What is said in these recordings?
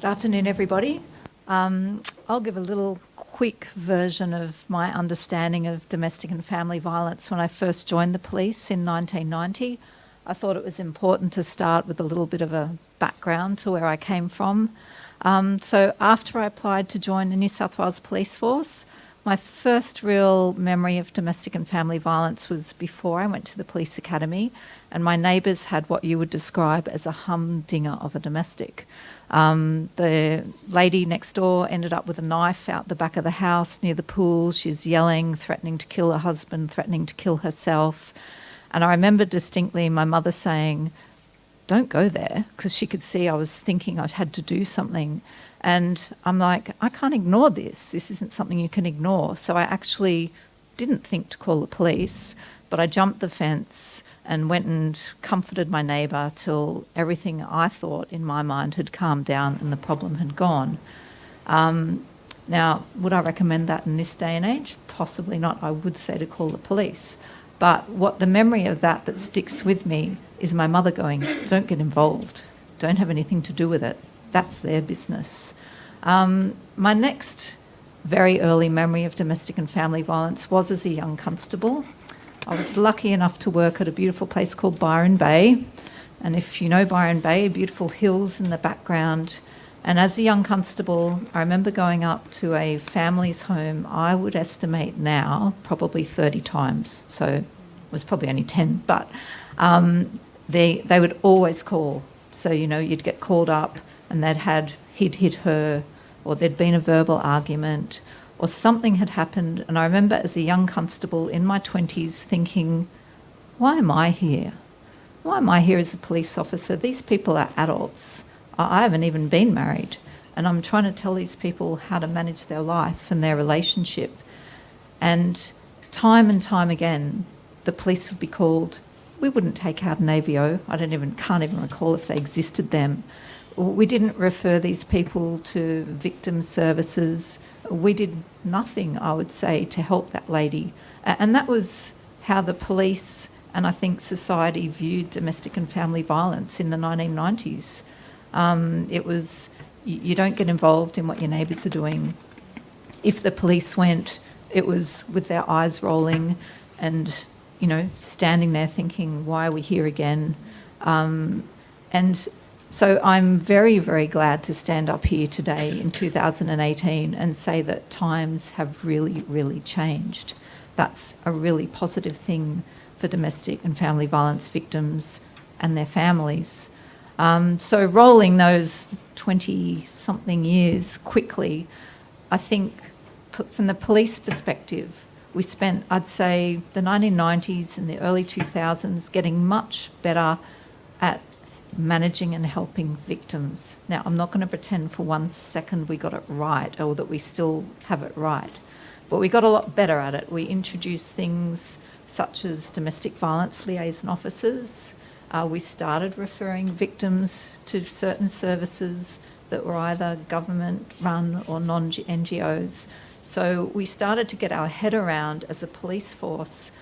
afternoon, everybody. I'll give a little quick version of my understanding of domestic and family violence. When I first joined the police in 1990, I thought it was important to start with a little bit of a background to where I came from. So after I applied to join the New South Wales Police Force, my first real memory of domestic and family violence was before I went to the police academy, and my neighbours had what you would describe as a humdinger of a domestic. The lady next door ended up with a knife out the back of the house near the pool. She's yelling, threatening to kill her husband, threatening to kill herself. And I remember distinctly my mother saying, "Don't go there," because she could see I was thinking I had to do something. And I'm like, I can't ignore this. This isn't something you can ignore. So I actually didn't think to call the police, but I jumped the fence and went and comforted my neighbour till everything I thought in my mind had calmed down and the problem had gone. Now, would I recommend that in this day and age? Possibly not. I would say to call the police. But what the memory of that sticks with me is my mother going, "Don't get involved. Don't have anything to do with it. That's their business." My next very early memory of domestic and family violence was as a young constable. I was lucky enough to work at a beautiful place called Byron Bay. And if you know Byron Bay, beautiful hills in the background. And as a young constable, I remember going up to a family's home, I would estimate now, probably 30 times. So it was probably only 10, but they would always call. So, you know, you'd get called up and he'd hit her, or there'd been a verbal argument, or something had happened. And I remember as a young constable in my 20s thinking, why am I here? Why am I here as a police officer? These people are adults. I haven't even been married. And I'm trying to tell these people how to manage their life and their relationship. And time again, the police would be called. We wouldn't take out an AVO. Can't even recall if they existed then. We didn't refer these people to victim services. We did nothing, I would say, to help that lady. And that was how the police and I think society viewed domestic and family violence in the 1990s. It was, you don't get involved in what your neighbours are doing. If the police went, it was with their eyes rolling and, you know, standing there thinking, why are we here again? And so I'm very, very glad to stand up here today in 2018 and say that times have really, really changed. That's a really positive thing for domestic and family violence victims and their families. So rolling those 20-something years quickly, I think from the police perspective, we spent, I'd say, the 1990s and the early 2000s getting much better at managing and helping victims. Now, I'm not going to pretend for 1 second we got it right or that we still have it right, but we got a lot better at it. We introduced things such as domestic violence liaison officers. We started referring victims to certain services that were either government-run or non-NGOs. So we started to get our head around, as a police force,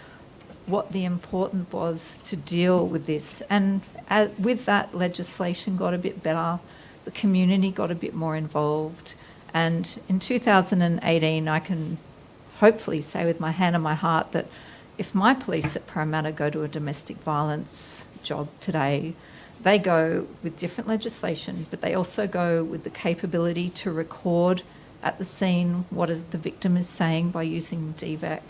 what the important was to deal with this. And with that, legislation got a bit better, the community got a bit more involved. And in 2018, I can hopefully say with my hand on my heart that if my police at Parramatta go to a domestic violence job today, they go with different legislation, but they also go with the capability to record at the scene what the victim is saying by using DVEC.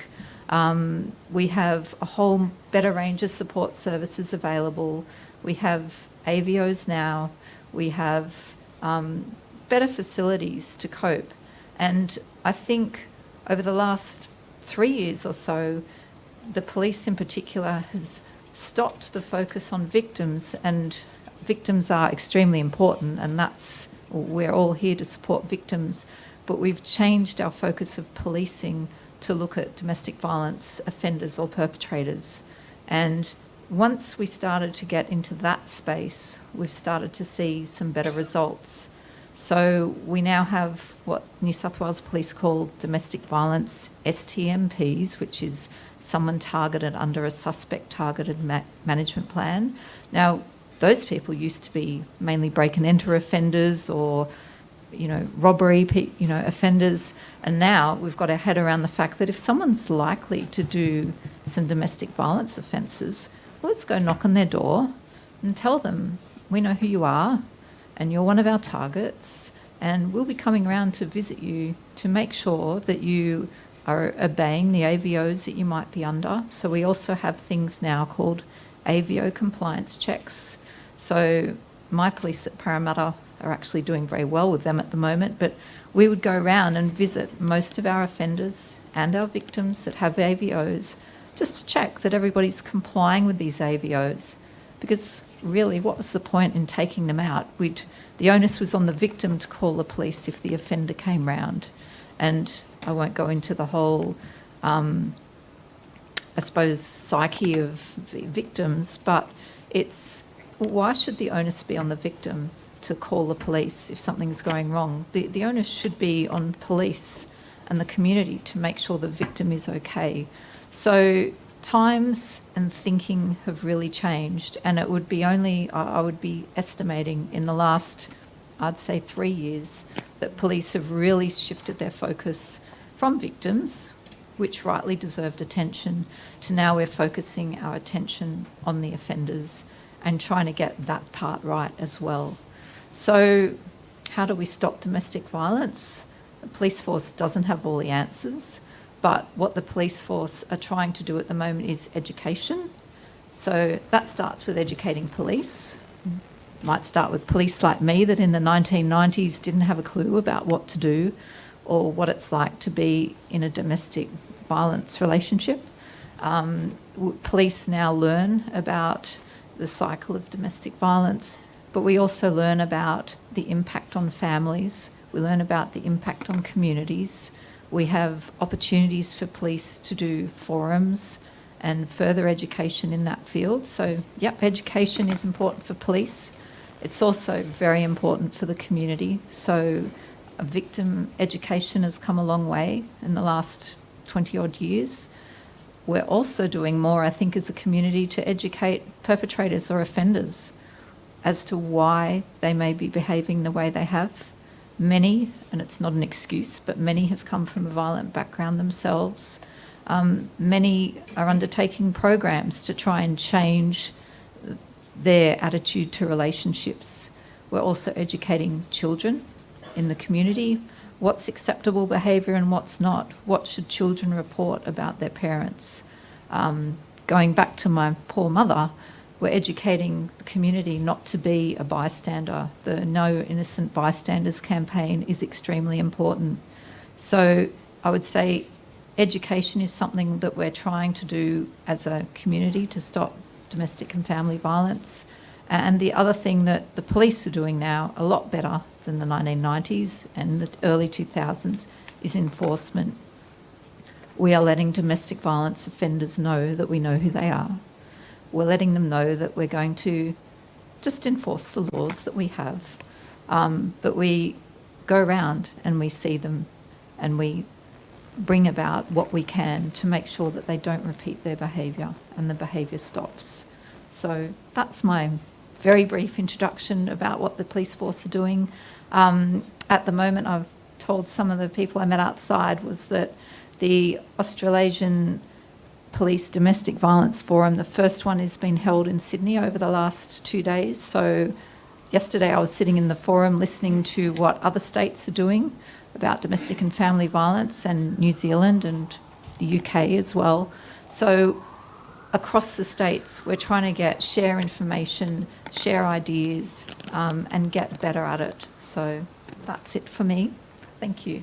We have a whole better range of support services available. We have AVOs now. We have better facilities to cope. And I think over the last 3 years or so, the police in particular has stopped the focus on victims, and victims are extremely important, and we're all here to support victims, but we've changed our focus of policing to look at domestic violence offenders or perpetrators. And once we started to get into that space, we've started to see some better results. So we now have what New South Wales Police call domestic violence STMPs, which is someone targeted under a suspect targeted management plan. Now, those people used to be mainly break and enter offenders or robbery, offenders. And now we've got our head around the fact that if someone's likely to do some domestic violence offences, well, let's go knock on their door and tell them, we know who you are and you're one of our targets, and we'll be coming around to visit you to make sure that you are obeying the AVOs that you might be under. So we also have things now called AVO compliance checks. So my police at Parramatta are actually doing very well with them at the moment, but we would go around and visit most of our offenders and our victims that have AVOs just to check that everybody's complying with these AVOs. Because really, what was the point in taking them out? The onus was on the victim to call the police if the offender came round. And I won't go into the whole, I suppose, psyche of the victims, but why should the onus be on the victim to call the police if something's going wrong? The onus should be on police and the community to make sure the victim is okay. So times and thinking have really changed, and it would be I would be estimating in the last, I'd say 3 years, that police have really shifted their focus from victims, which rightly deserved attention, to now we're focusing our attention on the offenders and trying to get that part right as well. So how do we stop domestic violence? The police force doesn't have all the answers, but what the police force are trying to do at the moment is education. So that starts with educating police. Might start with police like me that in the 1990s didn't have a clue about what to do or what it's like to be in a domestic violence relationship. Police now learn about the cycle of domestic violence, but we also learn about the impact on families. We learn about the impact on communities. We have opportunities for police to do forums and further education in that field. So, yep, education is important for police. It's also very important for the community. So victim education has come a long way in the last 20 odd years. We're also doing more, I think, as a community to educate perpetrators or offenders as to why they may be behaving the way they have. Many, and it's not an excuse, but many have come from a violent background themselves. Many are undertaking programs to try and change their attitude to relationships. We're also educating children in the community. What's acceptable behaviour and what's not? What should children report about their parents? Going back to my poor mother, we're educating the community not to be a bystander. The No Innocent Bystanders campaign is extremely important. So I would say education is something that we're trying to do as a community to stop domestic and family violence. And the other thing that the police are doing now, a lot better than the 1990s and the early 2000s, is enforcement. We are letting domestic violence offenders know that we know who they are. We're letting them know that we're going to just enforce the laws that we have. But we go around and we see them and we bring about what we can to make sure that they don't repeat their behaviour and the behaviour stops. So that's my very brief introduction about what the police force are doing. At the moment, I've told some of the people I met outside was that the Australasian Police Domestic Violence Forum, the first one has been held in Sydney over the last 2 days. So yesterday I was sitting in the forum listening to what other states are doing about domestic and family violence, and New Zealand and the UK as well. So across the states, we're trying to share information, share ideas, and get better at it. So that's it for me. Thank you.